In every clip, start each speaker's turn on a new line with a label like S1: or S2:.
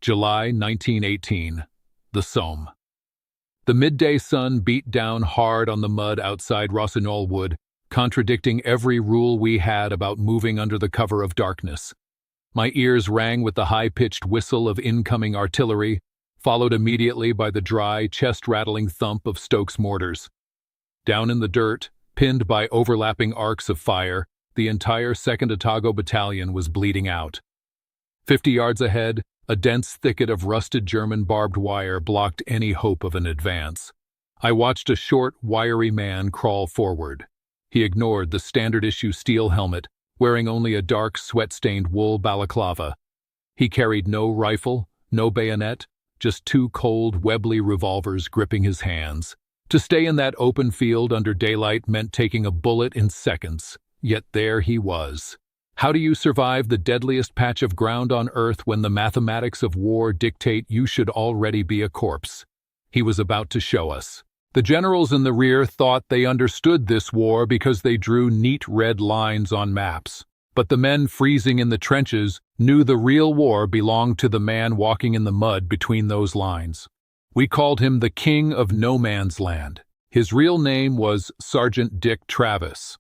S1: July 1918, the Somme. The midday sun beat down hard on the mud outside Rossignol Wood, contradicting every rule we had about moving under the cover of darkness. My ears rang with the high-pitched whistle of incoming artillery, followed immediately by the dry, chest-rattling thump of Stokes mortars. Down in the dirt, pinned by overlapping arcs of fire, the entire 2nd Otago Battalion was bleeding out. 50 yards ahead, a dense thicket of rusted German barbed wire blocked any hope of an advance. I watched a short, wiry man crawl forward. He ignored the standard-issue steel helmet, wearing only a dark, sweat-stained wool balaclava. He carried no rifle, no bayonet, just two cold, Webley revolvers gripping his hands. To stay in that open field under daylight meant taking a bullet in seconds, yet there he was. How do you survive the deadliest patch of ground on Earth when the mathematics of war dictate you should already be a corpse? He was about to show us. The generals in the rear thought they understood this war because they drew neat red lines on maps. But the men freezing in the trenches knew the real war belonged to the man walking in the mud between those lines. We called him the King of No Man's Land. His real name was Sergeant Dick Travis.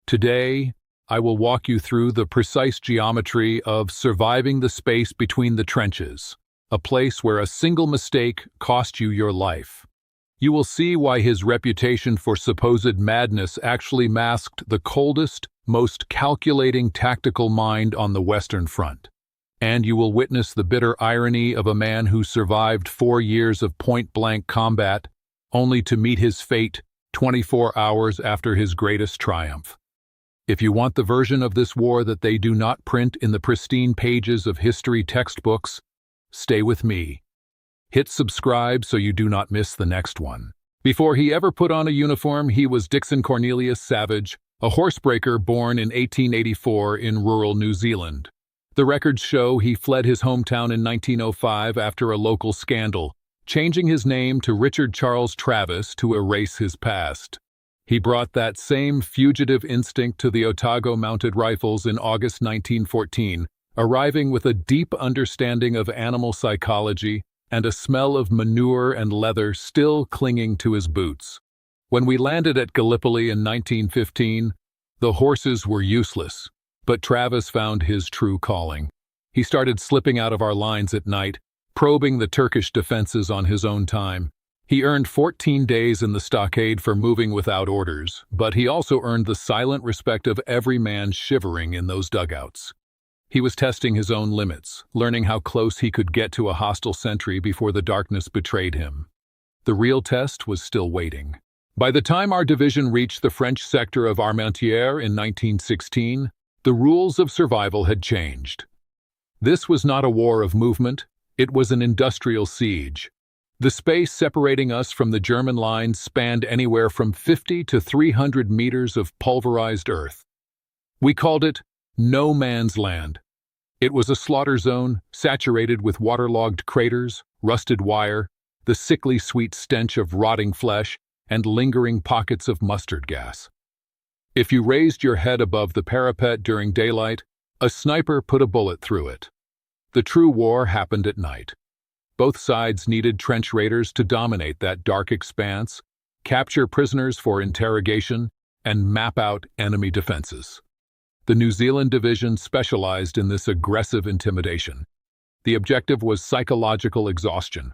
S1: Today, I will walk you through the precise geometry of surviving the space between the trenches, a place where a single mistake cost you your life. You will see why his reputation for supposed madness actually masked the coldest, most calculating tactical mind on the Western Front. And you will witness the bitter irony of a man who survived 4 years of point-blank combat, only to meet his fate 24 hours after his greatest triumph. If you want the version of this war that they do not print in the pristine pages of history textbooks, stay with me. Hit subscribe so you do not miss the next one. Before he ever put on a uniform, he was Dixon Cornelius Savage, a horsebreaker born in 1884 in rural New Zealand. The records show he fled his hometown in 1905 after a local scandal, changing his name to Richard Charles Travis to erase his past. He brought that same fugitive instinct to the Otago Mounted Rifles in August 1914, arriving with a deep understanding of animal psychology and a smell of manure and leather still clinging to his boots. When we landed at Gallipoli in 1915, the horses were useless, but Travis found his true calling. He started slipping out of our lines at night, probing the Turkish defenses on his own time. He earned 14 days in the stockade for moving without orders, but he also earned the silent respect of every man shivering in those dugouts. He was testing his own limits, learning how close he could get to a hostile sentry before the darkness betrayed him. The real test was still waiting. By the time our division reached the French sector of Armentières in 1916, the rules of survival had changed. This was not a war of movement, it was an industrial siege. The space separating us from the German lines spanned anywhere from 50 to 300 meters of pulverized earth. We called it No Man's Land. It was a slaughter zone, saturated with waterlogged craters, rusted wire, the sickly sweet stench of rotting flesh, and lingering pockets of mustard gas. If you raised your head above the parapet during daylight, a sniper put a bullet through it. The true war happened at night. Both sides needed trench raiders to dominate that dark expanse, capture prisoners for interrogation, and map out enemy defenses. The New Zealand Division specialized in this aggressive intimidation. The objective was psychological exhaustion.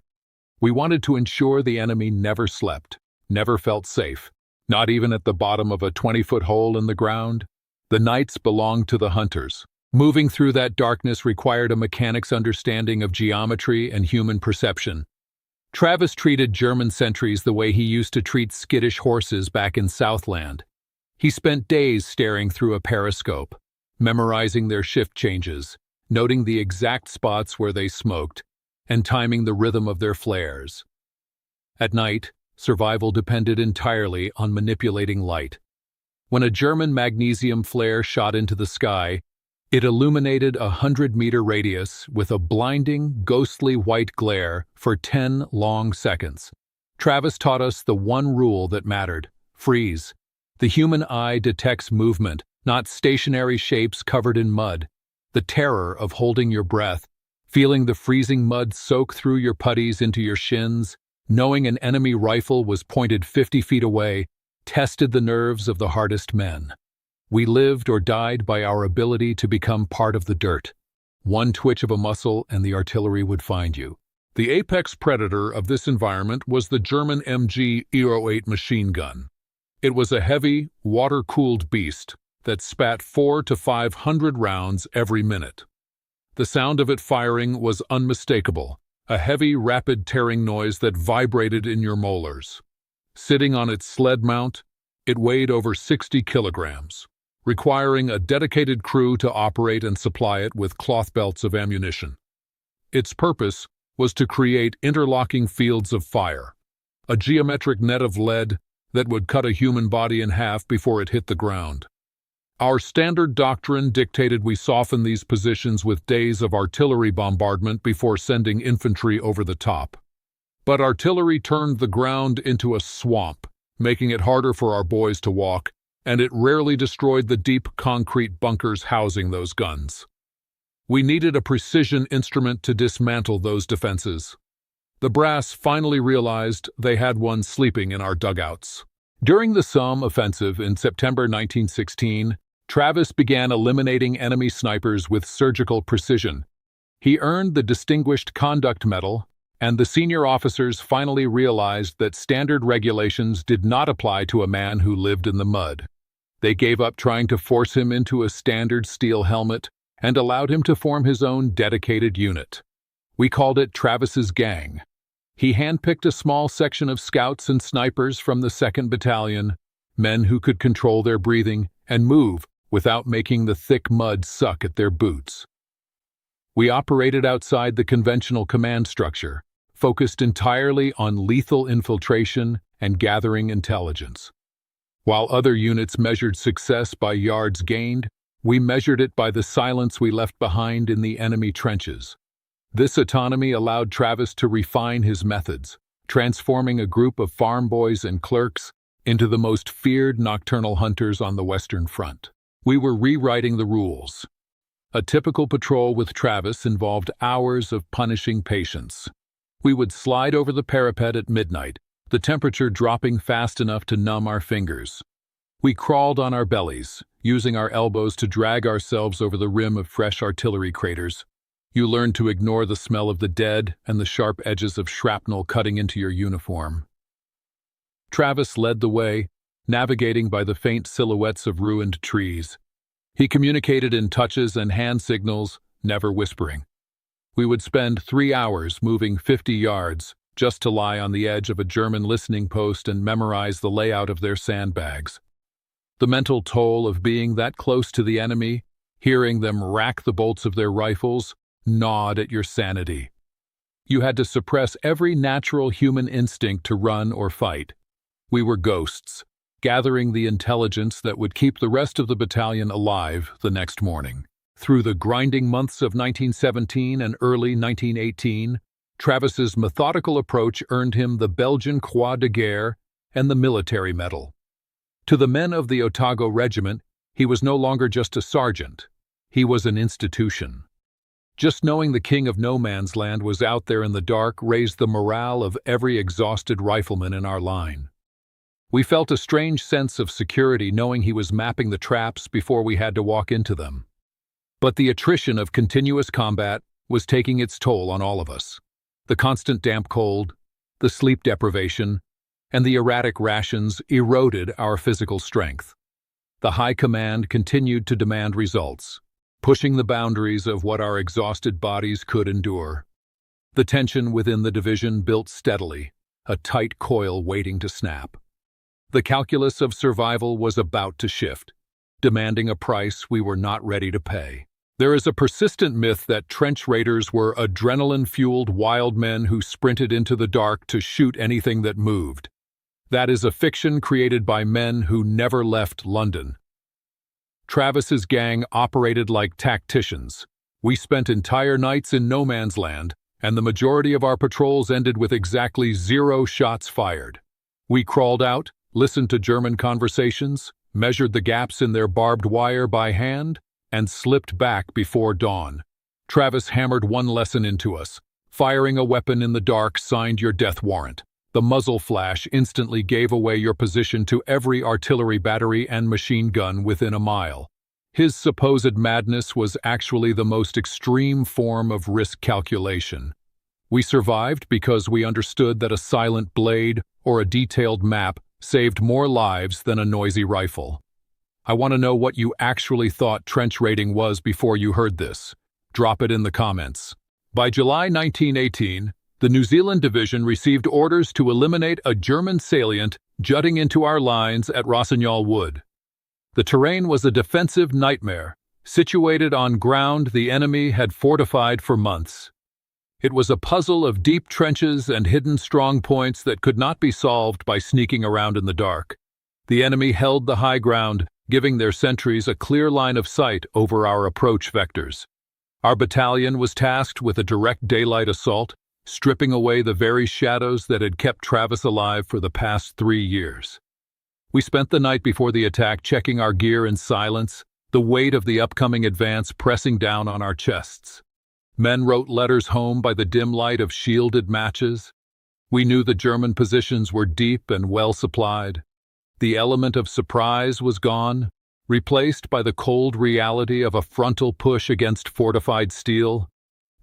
S1: We wanted to ensure the enemy never slept, never felt safe, not even at the bottom of a 20-foot hole in the ground. The nights belonged to the hunters. Moving through that darkness required a mechanic's understanding of geometry and human perception. Travis treated German sentries the way he used to treat skittish horses back in Southland. He spent days staring through a periscope, memorizing their shift changes, noting the exact spots where they smoked, and timing the rhythm of their flares. At night, survival depended entirely on manipulating light. When a German magnesium flare shot into the sky, it illuminated a 100-meter radius with a blinding, ghostly white glare for 10 long seconds. Travis taught us the one rule that mattered: freeze. The human eye detects movement, not stationary shapes covered in mud. The terror of holding your breath, Feeling the freezing mud soak through your puttees into your shins, knowing an enemy rifle was pointed 50 feet away, tested the nerves of the hardest men. We lived or died by our ability to become part of the dirt. One twitch of a muscle and the artillery would find you. The apex predator of this environment was the German MG-08 machine gun. It was a heavy, water-cooled beast that spat 400 to 500 rounds every minute. The sound of it firing was unmistakable, a heavy, rapid tearing noise that vibrated in your molars. Sitting on its sled mount, it weighed over 60 kilograms, requiring a dedicated crew to operate and supply it with cloth belts of ammunition. Its purpose was to create interlocking fields of fire, a geometric net of lead that would cut a human body in half before it hit the ground. Our standard doctrine dictated we soften these positions with days of artillery bombardment before sending infantry over the top. But artillery turned the ground into a swamp, making it harder for our boys to walk, and it rarely destroyed the deep concrete bunkers housing those guns. We needed a precision instrument to dismantle those defenses. The brass finally realized they had one sleeping in our dugouts. During the Somme offensive in September 1916, Travis began eliminating enemy snipers with surgical precision. He earned the Distinguished Conduct Medal, and the senior officers finally realized that standard regulations did not apply to a man who lived in the mud. They gave up trying to force him into a standard steel helmet and allowed him to form his own dedicated unit. We called it Travis's Gang. He handpicked a small section of scouts and snipers from the 2nd Battalion, men who could control their breathing and move without making the thick mud suck at their boots. We operated outside the conventional command structure, focused entirely on lethal infiltration and gathering intelligence. While other units measured success by yards gained, we measured it by the silence we left behind in the enemy trenches. This autonomy allowed Travis to refine his methods, transforming a group of farm boys and clerks into the most feared nocturnal hunters on the Western Front. We were rewriting the rules. A typical patrol with Travis involved hours of punishing patience. We would slide over the parapet at midnight, the temperature dropping fast enough to numb our fingers. We crawled on our bellies, using our elbows to drag ourselves over the rim of fresh artillery craters. You learned to ignore the smell of the dead and the sharp edges of shrapnel cutting into your uniform. Travis led the way, navigating by the faint silhouettes of ruined trees. He communicated in touches and hand signals, never whispering. We would spend 3 hours moving 50 yards just to lie on the edge of a German listening post and memorize the layout of their sandbags. The mental toll of being that close to the enemy, hearing them rack the bolts of their rifles, gnawed at your sanity. You had to suppress every natural human instinct to run or fight. We were ghosts, gathering the intelligence that would keep the rest of the battalion alive the next morning. Through the grinding months of 1917 and early 1918, Travis's methodical approach earned him the Belgian Croix de Guerre and the military medal. To the men of the Otago Regiment, he was no longer just a sergeant. He was an institution. Just knowing the king of no man's land was out there in the dark raised the morale of every exhausted rifleman in our line. We felt a strange sense of security knowing he was mapping the traps before we had to walk into them. But the attrition of continuous combat was taking its toll on all of us. The constant damp cold, the sleep deprivation, and the erratic rations eroded our physical strength. The high command continued to demand results, pushing the boundaries of what our exhausted bodies could endure. The tension within the division built steadily, a tight coil waiting to snap. The calculus of survival was about to shift, demanding a price we were not ready to pay. There is a persistent myth that trench raiders were adrenaline-fueled wild men who sprinted into the dark to shoot anything that moved. That is a fiction created by men who never left London. Travis's gang operated like tacticians. We spent entire nights in no man's land, and the majority of our patrols ended with exactly 0 shots fired. We crawled out, listened to German conversations, measured the gaps in their barbed wire by hand, and slipped back before dawn. Travis hammered one lesson into us. Firing a weapon in the dark signed your death warrant. The muzzle flash instantly gave away your position to every artillery battery and machine gun within a mile. His supposed madness was actually the most extreme form of risk calculation. We survived because we understood that a silent blade or a detailed map saved more lives than a noisy rifle. I want to know what you actually thought trench raiding was before you heard this. Drop it in the comments. By July 1918, the New Zealand Division received orders to eliminate a German salient jutting into our lines at Rossignol Wood. The terrain was a defensive nightmare, situated on ground the enemy had fortified for months. It was a puzzle of deep trenches and hidden strong points that could not be solved by sneaking around in the dark. The enemy held the high ground, giving their sentries a clear line of sight over our approach vectors. Our battalion was tasked with a direct daylight assault, stripping away the very shadows that had kept Travis alive for the past 3 years. We spent the night before the attack checking our gear in silence, the weight of the upcoming advance pressing down on our chests. Men wrote letters home by the dim light of shielded matches. We knew the German positions were deep and well supplied. The element of surprise was gone, replaced by the cold reality of a frontal push against fortified steel.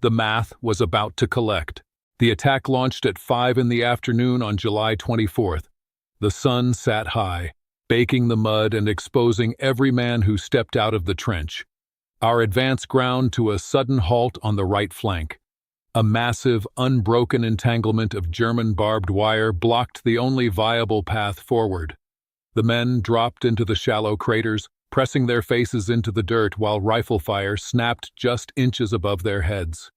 S1: The math was about to collect. The attack launched at 5 in the afternoon on July 24th. The sun sat high, baking the mud and exposing every man who stepped out of the trench. Our advance ground to a sudden halt on the right flank. A massive, unbroken entanglement of German barbed wire blocked the only viable path forward. The men dropped into the shallow craters, pressing their faces into the dirt while rifle fire snapped just inches above their heads.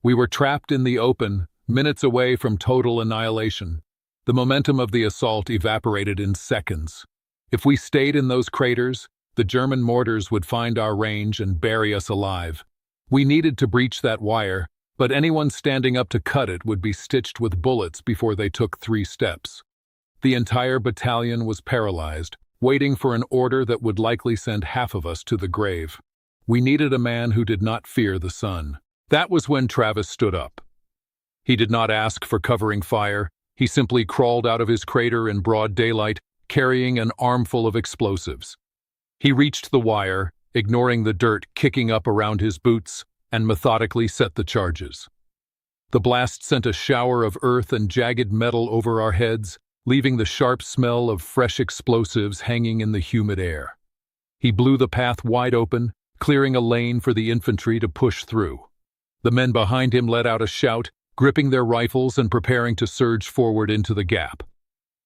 S1: We were trapped in the open, minutes away from total annihilation. The momentum of the assault evaporated in seconds. If we stayed in those craters, the German mortars would find our range and bury us alive. We needed to breach that wire, but anyone standing up to cut it would be stitched with bullets before they took 3 steps. The entire battalion was paralyzed, waiting for an order that would likely send half of us to the grave. We needed a man who did not fear the sun. That was when Travis stood up. He did not ask for covering fire. He simply crawled out of his crater in broad daylight, carrying an armful of explosives. He reached the wire, ignoring the dirt kicking up around his boots, and methodically set the charges. The blast sent a shower of earth and jagged metal over our heads, leaving the sharp smell of fresh explosives hanging in the humid air. He blew the path wide open, clearing a lane for the infantry to push through. The men behind him let out a shout, gripping their rifles and preparing to surge forward into the gap.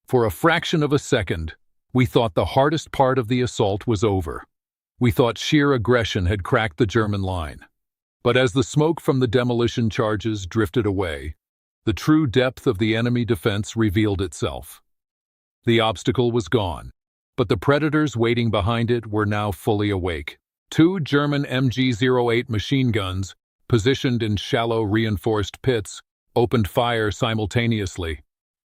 S1: For a fraction of a second, we thought the hardest part of the assault was over. We thought sheer aggression had cracked the German line. But as the smoke from the demolition charges drifted away, the true depth of the enemy defense revealed itself. The obstacle was gone, but the predators waiting behind it were now fully awake. 2 German MG-08 machine guns, positioned in shallow reinforced pits, opened fire simultaneously.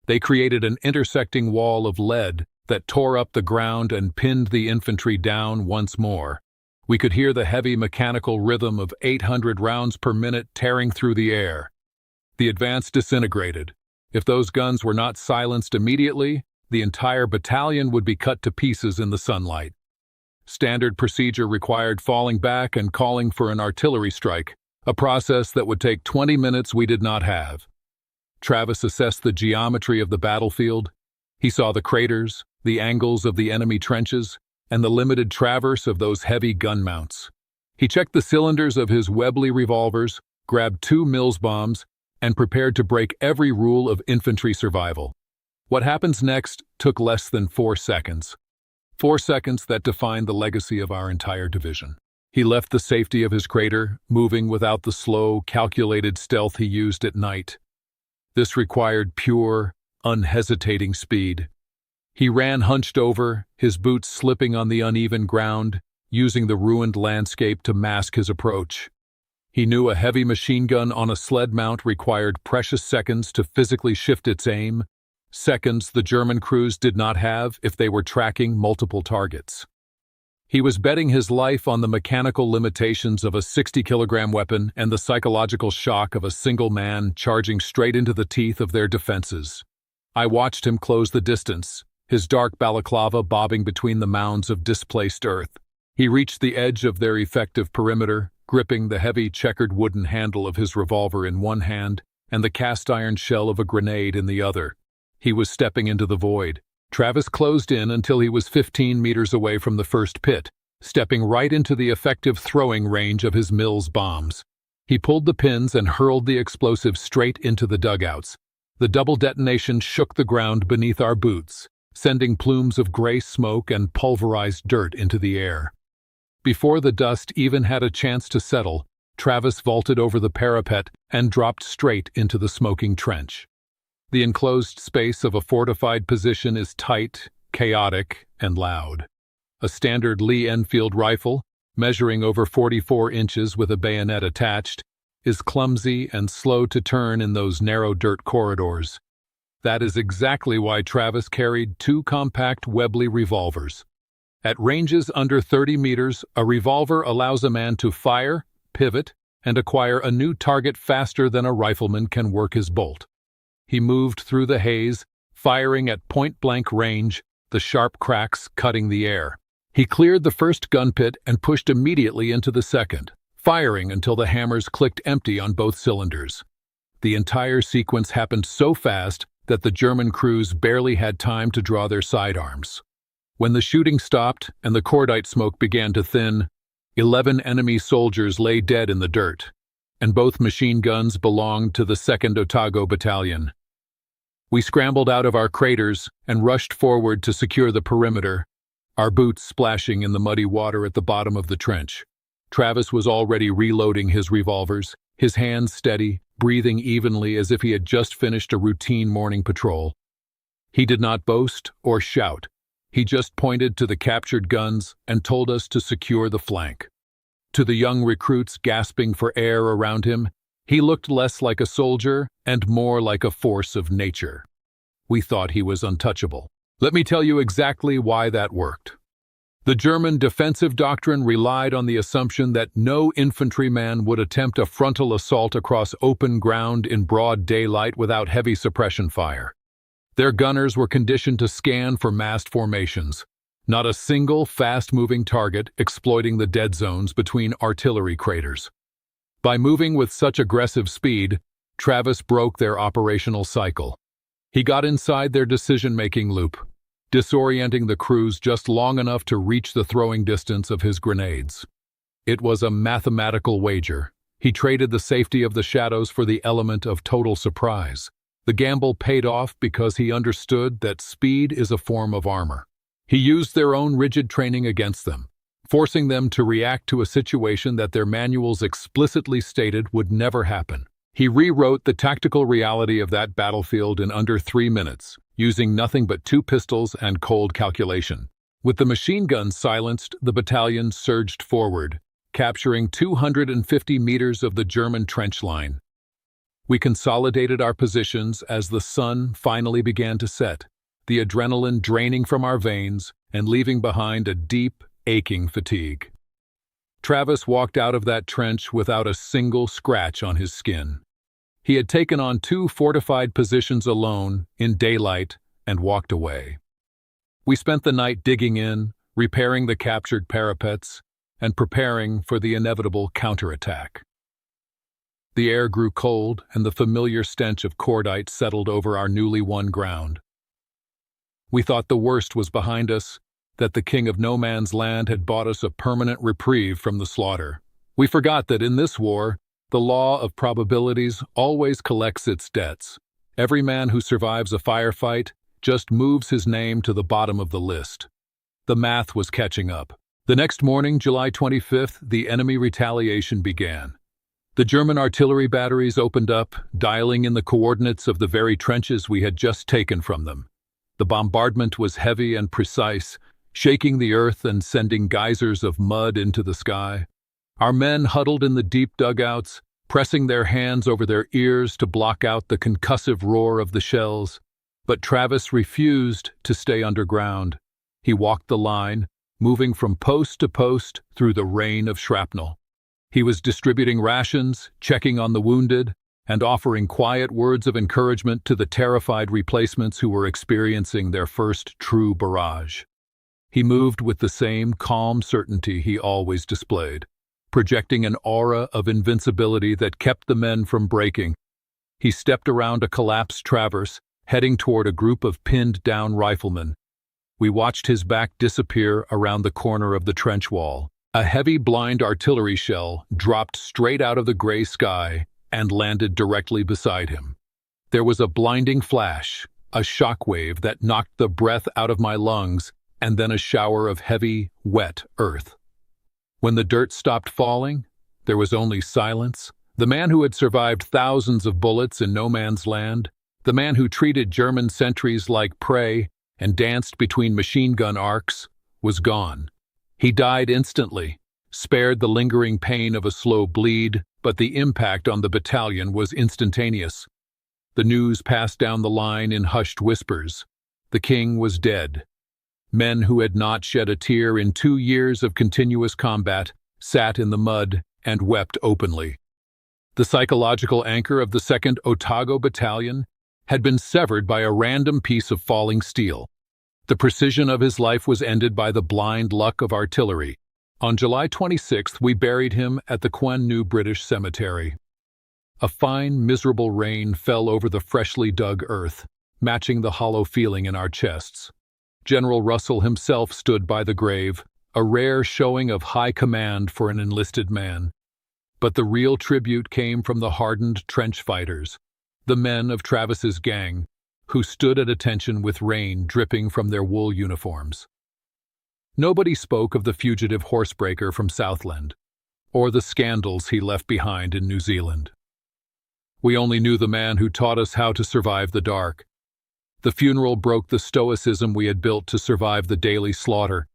S1: They created an intersecting wall of lead that tore up the ground and pinned the infantry down once more. We could hear the heavy mechanical rhythm of 800 rounds per minute tearing through the air. The advance disintegrated. If those guns were not silenced immediately, the entire battalion would be cut to pieces in the sunlight. Standard procedure required falling back and calling for an artillery strike, a process that would take 20 minutes we did not have. Travis assessed the geometry of the battlefield. He saw the craters, the angles of the enemy trenches, and the limited traverse of those heavy gun mounts. He checked the cylinders of his Webley revolvers, grabbed 2 Mills bombs, and prepared to break every rule of infantry survival. What happens next took less than 4 seconds. 4 seconds that defined the legacy of our entire division. He left the safety of his crater, moving without the slow, calculated stealth he used at night. This required pure, unhesitating speed. He ran hunched over, his boots slipping on the uneven ground, using the ruined landscape to mask his approach. He knew a heavy machine gun on a sled mount required precious seconds to physically shift its aim, seconds the German crews did not have if they were tracking multiple targets. He was betting his life on the mechanical limitations of a 60-kilogram weapon and the psychological shock of a single man charging straight into the teeth of their defenses. I watched him close the distance, his dark balaclava bobbing between the mounds of displaced earth. He reached the edge of their effective perimeter, gripping the heavy checkered wooden handle of his revolver in one hand and the cast-iron shell of a grenade in the other. He was stepping into the void. Travis closed in until he was 15 meters away from the first pit, stepping right into the effective throwing range of his Mills bombs. He pulled the pins and hurled the explosive straight into the dugouts. The double detonation shook the ground beneath our boots, sending plumes of gray smoke and pulverized dirt into the air. Before the dust even had a chance to settle, Travis vaulted over the parapet and dropped straight into the smoking trench. The enclosed space of a fortified position is tight, chaotic, and loud. A standard Lee Enfield rifle, measuring over 44 inches with a bayonet attached, is clumsy and slow to turn in those narrow dirt corridors. That is exactly why Travis carried two compact Webley revolvers. At ranges under 30 meters, a revolver allows a man to fire, pivot, and acquire a new target faster than a rifleman can work his bolt. He moved through the haze, firing at point-blank range, the sharp cracks cutting the air. He cleared the first gun pit and pushed immediately into the second, firing until the hammers clicked empty on both cylinders. The entire sequence happened so fast that the German crews barely had time to draw their sidearms. When the shooting stopped and the cordite smoke began to thin, 11 enemy soldiers lay dead in the dirt, and both machine guns belonged to the 2nd Otago Battalion. We scrambled out of our craters and rushed forward to secure the perimeter, our boots splashing in the muddy water at the bottom of the trench. Travis was already reloading his revolvers, his hands steady, breathing evenly as if he had just finished a routine morning patrol. He did not boast or shout. He just pointed to the captured guns and told us to secure the flank. To the young recruits gasping for air around him, he looked less like a soldier and more like a force of nature. We thought he was untouchable. Let me tell you exactly why that worked. The German defensive doctrine relied on the assumption that no infantryman would attempt a frontal assault across open ground in broad daylight without heavy suppression fire. Their gunners were conditioned to scan for massed formations, not a single fast-moving target exploiting the dead zones between artillery craters. By moving with such aggressive speed, Travis broke their operational cycle. He got inside their decision-making loop, disorienting the crews just long enough to reach the throwing distance of his grenades. It was a mathematical wager. He traded the safety of the shadows for the element of total surprise. The gamble paid off because he understood that speed is a form of armor. He used their own rigid training against them, forcing them to react to a situation that their manuals explicitly stated would never happen. He rewrote the tactical reality of that battlefield in under 3 minutes, using nothing but 2 pistols and cold calculation. With the machine guns silenced, the battalion surged forward, capturing 250 meters of the German trench line. We consolidated our positions as the sun finally began to set, the adrenaline draining from our veins and leaving behind a deep, aching fatigue. Travis walked out of that trench without a single scratch on his skin. He had taken on 2 fortified positions alone, in daylight, and walked away. We spent the night digging in, repairing the captured parapets, and preparing for the inevitable counterattack. The air grew cold, and the familiar stench of cordite settled over our newly won ground. We thought the worst was behind us, that the king of no man's land had bought us a permanent reprieve from the slaughter. We forgot that in this war, the law of probabilities always collects its debts. Every man who survives a firefight just moves his name to the bottom of the list. The math was catching up. The next morning, July 25th, the enemy retaliation began. The German artillery batteries opened up, dialing in the coordinates of the very trenches we had just taken from them. The bombardment was heavy and precise, shaking the earth and sending geysers of mud into the sky. Our men huddled in the deep dugouts, pressing their hands over their ears to block out the concussive roar of the shells. But Travis refused to stay underground. He walked the line, moving from post to post through the rain of shrapnel. He was distributing rations, checking on the wounded, and offering quiet words of encouragement to the terrified replacements who were experiencing their first true barrage. He moved with the same calm certainty he always displayed, projecting an aura of invincibility that kept the men from breaking. He stepped around a collapsed traverse, heading toward a group of pinned-down riflemen. We watched his back disappear around the corner of the trench wall. A heavy blind artillery shell dropped straight out of the gray sky and landed directly beside him. There was a blinding flash, a shockwave that knocked the breath out of my lungs, and then a shower of heavy, wet earth. When the dirt stopped falling, there was only silence. The man who had survived thousands of bullets in no man's land, the man who treated German sentries like prey and danced between machine gun arcs, was gone. He died instantly, spared the lingering pain of a slow bleed, but the impact on the battalion was instantaneous. The news passed down the line in hushed whispers. The king was dead. Men who had not shed a tear in 2 years of continuous combat sat in the mud and wept openly. The psychological anchor of the 2nd Otago Battalion had been severed by a random piece of falling steel. The precision of his life was ended by the blind luck of artillery. On July 26th, we buried him at the Queen New British Cemetery. A fine, miserable rain fell over the freshly dug earth, matching the hollow feeling in our chests. General Russell himself stood by the grave, a rare showing of high command for an enlisted man. But the real tribute came from the hardened trench fighters, the men of Travis's gang, who stood at attention with rain dripping from their wool uniforms. Nobody spoke of the fugitive horsebreaker from Southland, or the scandals he left behind in New Zealand. We only knew the man who taught us how to survive the dark. The funeral broke the stoicism we had built to survive the daily slaughter.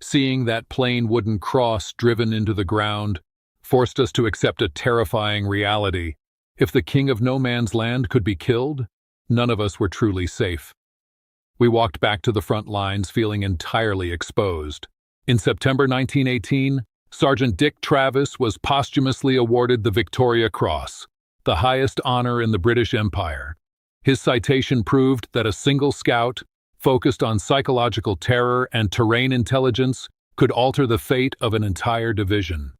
S1: Seeing that plain wooden cross driven into the ground forced us to accept a terrifying reality. If the king of no man's land could be killed, none of us were truly safe. We walked back to the front lines feeling entirely exposed. In September 1918, Sergeant Dick Travis was posthumously awarded the Victoria Cross, the highest honor in the British Empire. His citation proved that a single scout, focused on psychological terror and terrain intelligence, could alter the fate of an entire division.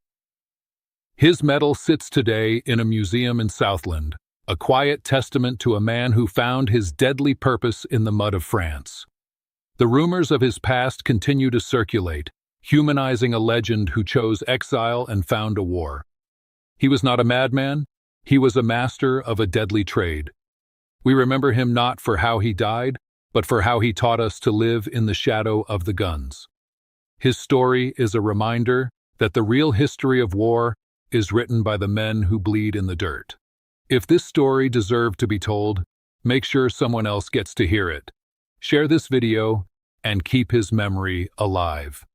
S1: His medal sits today in a museum in Southland, a quiet testament to a man who found his deadly purpose in the mud of France. The rumors of his past continue to circulate, humanizing a legend who chose exile and found a war. He was not a madman, he was a master of a deadly trade. We remember him not for how he died, but for how he taught us to live in the shadow of the guns. His story is a reminder that the real history of war is written by the men who bleed in the dirt. If this story deserved to be told, make sure someone else gets to hear it. Share this video and keep his memory alive.